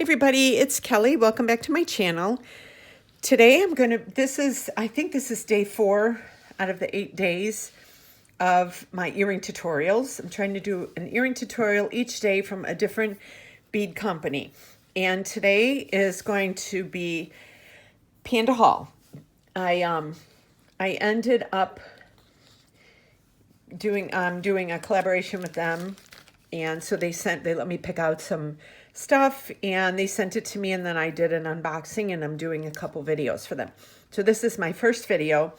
Everybody, it's Kelly. Welcome back to my channel. Today I think this is day 4 out of the 8 days of my earring tutorials. I'm trying to do an earring tutorial each day from a different bead company. And today is going to be PandaHall. I ended up doing a collaboration with them, and so they let me pick out some stuff and they sent it to me, and then I did an unboxing and I'm doing a couple videos for them. So this is my first video.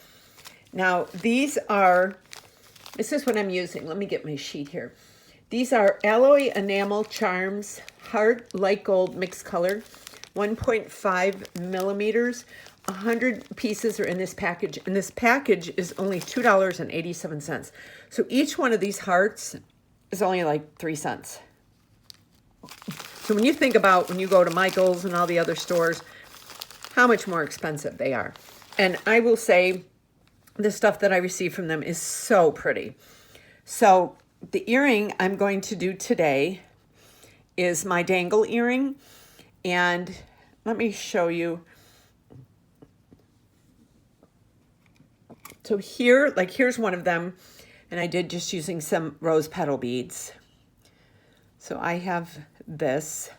Now this is what I'm using. Let me get my sheet here. These are alloy enamel charms, heart light gold mixed color, 1.5 millimeters. 100 pieces are in this package, and this package is only $2.87. So each one of these hearts is only like 3 cents. So when you think about when you go to Michael's and all the other stores, how much more expensive they are. And I will say the stuff that I receive from them is so pretty. So the earring I'm going to do today is my dangle earring. And let me show you. So here's one of them. And I did just using some rose petal beads. So I have this,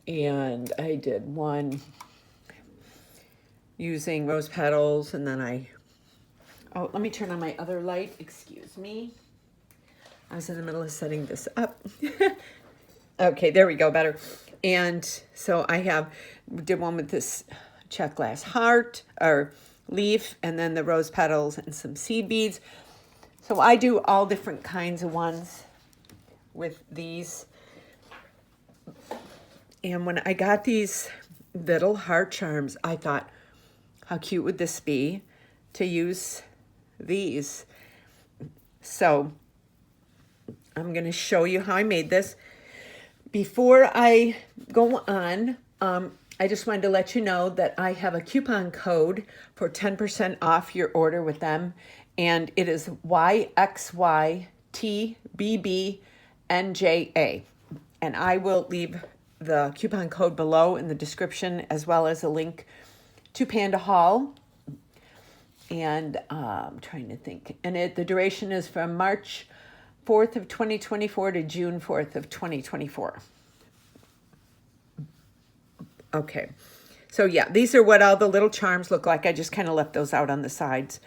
and I did one using rose petals, and then let me turn on my other light, excuse me. I was in the middle of setting this up. Okay, there we go, better. And so did one with this check glass heart or leaf, and then the rose petals and some seed beads. So I do all different kinds of ones with these. And when I got these little heart charms, I thought, how cute would this be to use these? So I'm going to show you how I made this. Before I go on, I just wanted to let you know that I have a coupon code for 10% off your order with them. And it is YXYTBBNJA. And I will leave the coupon code below in the description, as well as a link to PandaHall. And I'm trying to think. And the duration is from March 4th of 2024 to June 4th of 2024. Okay. So yeah, these are what all the little charms look like. I just kind of left those out on the sides,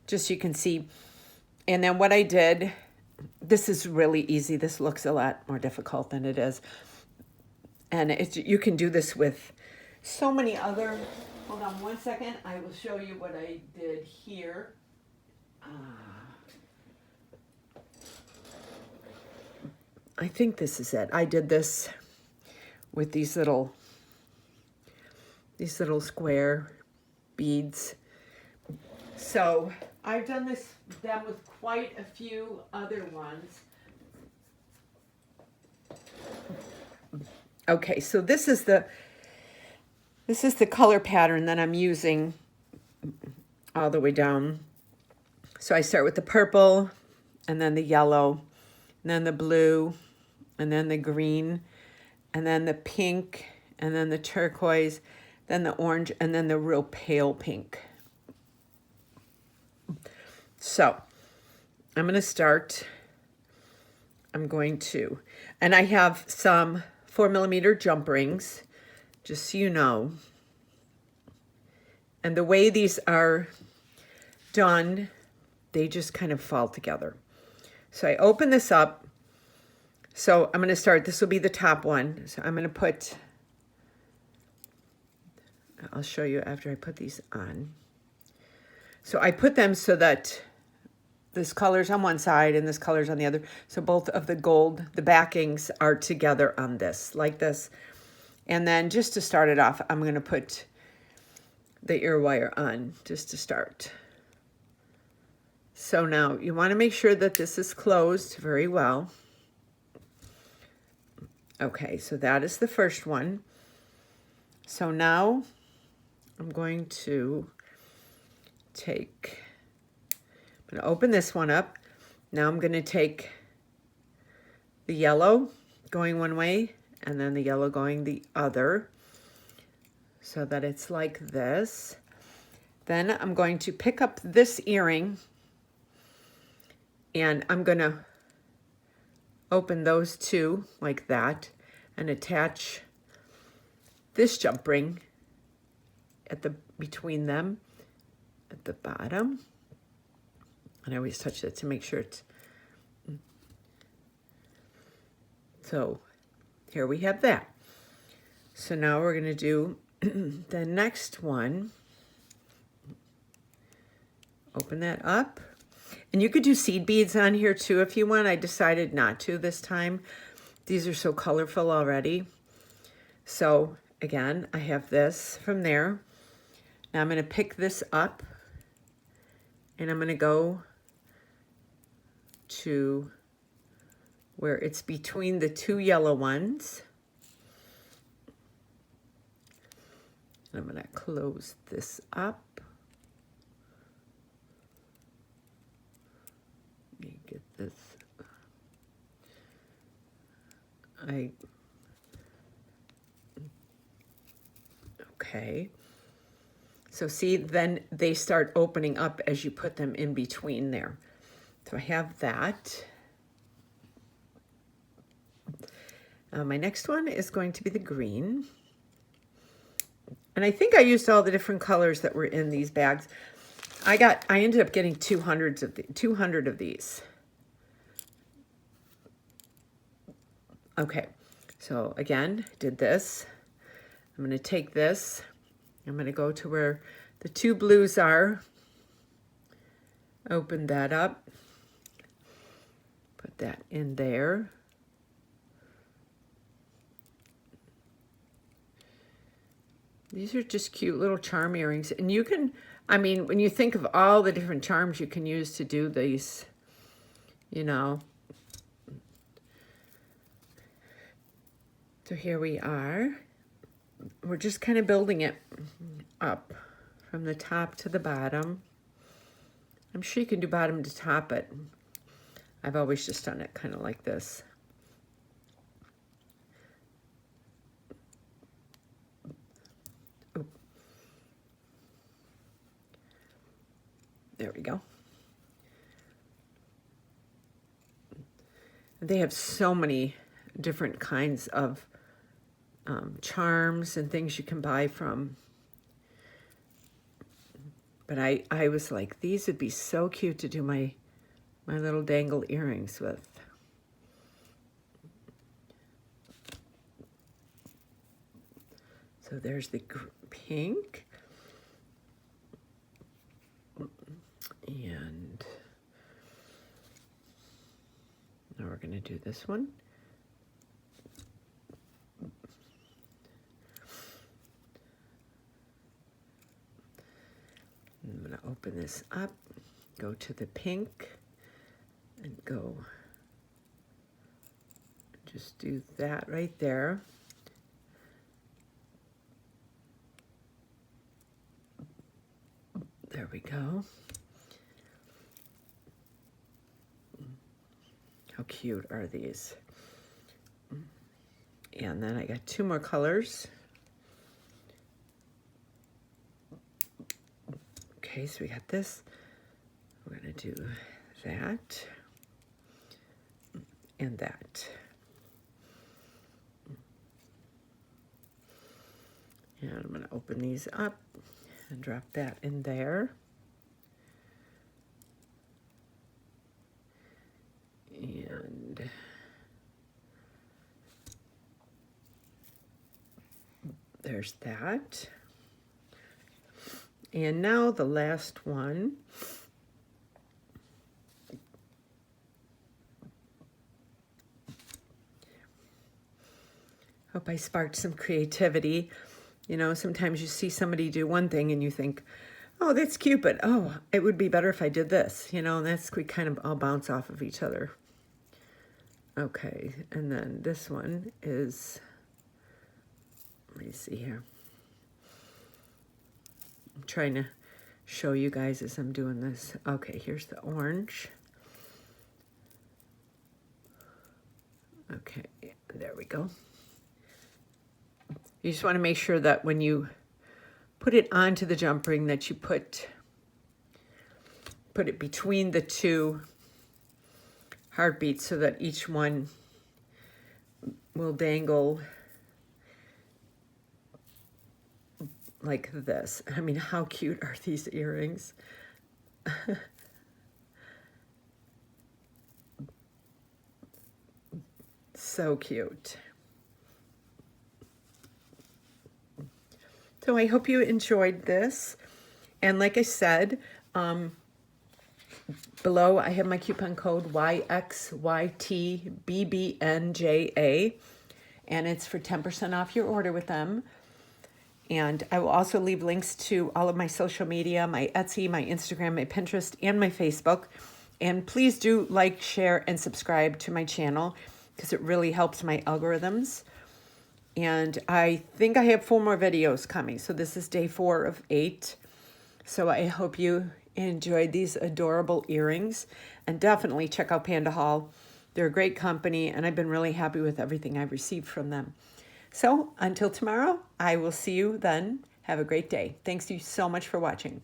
just so you can see. And then what I did, this is really easy. This looks a lot more difficult than it is. And you can do this with so many other, hold on one second. I will show you what I did here. I think this is it. I did this with these little square beads. So I've done them with quite a few other ones. Okay, so this is the color pattern that I'm using all the way down. So I start with the purple, and then the yellow, and then the blue, and then the green, and then the pink, and then the turquoise, then the orange, and then the real pale pink. So I'm going to start. And I have some 4mm jump rings, just so you know. And the way these are done, they just kind of fall together. So I open this up. So I'm going to start, this will be the top one. So I'm going to put I'll show you after I put these on. So I put them so that this color's on one side and this color's on the other. So both of the gold, the backings are together on this, like this. And then just to start it off, I'm going to put the ear wire on just to start. So now you want to make sure that this is closed very well. Okay, so that is the first one. So now I'm going to I'm going to open this one up. Now I'm going to take the yellow going one way and then the yellow going the other so that it's like this. Then I'm going to pick up this earring and I'm going to open those two like that and attach this jump ring at the between them at the bottom. And I always touch it to make sure it's so here we have that. So now we're going to do the next one. Open that up. And you could do seed beads on here too if you want. I decided not to this time. These are so colorful already. So again, I have this from there. Now I'm going to pick this up and I'm going to go to where it's between the two yellow ones. And I'm going to close this up. Let me get this. Okay. So see, then they start opening up as you put them in between there. So I have that. My next one is going to be the green. And I think I used all the different colors that were in these bags. I ended up getting 200 of these. Okay, so again, did this. I'm going to take this. I'm going to go to where the two blues are. Open that up. Put that in there. These are just cute little charm earrings. And you can, I mean, when you think of all the different charms you can use to do these, you know. So here we are. We're just kind of building it up from the top to the bottom. I'm sure you can do bottom to top, but I've always just done it kind of like this. There we go. They have so many different kinds of charms and things you can buy from. But I was like, these would be so cute to do my little dangle earrings with. So there's the pink. And now we're going to do this one. I'm going to open this up, go to the pink, and go just do that right there. There we go. How cute are these? And then I got two more colors. Okay, so we got this. We're going to do that and that. And I'm going to open these up and drop that in there. And there's that. And now the last one. Hope I sparked some creativity. You know, sometimes you see somebody do one thing and you think, oh, that's cute, but oh, it would be better if I did this. You know, and we kind of all bounce off of each other. Okay, and then this one is, let me see here. I'm trying to show you guys as I'm doing this. Okay, here's the orange. Okay, there we go. You just want to make sure that when you put it onto the jump ring that you put it between the two heartbeats so that each one will dangle like this. I mean, how cute are these earrings? So cute. So I hope you enjoyed this. And like I said, below I have my coupon code YXYTBBNJA, and it's for 10% off your order with them. And I will also leave links to all of my social media, my Etsy, my Instagram, my Pinterest, and my Facebook. And please do like, share, and subscribe to my channel because it really helps my algorithms. And I think I have 4 more videos coming. So this is day 4 of 8. So I hope you enjoyed these adorable earrings. And definitely check out PandaHall. They're a great company, and I've been really happy with everything I've received from them. So until tomorrow, I will see you then. Have a great day. Thanks you so much for watching.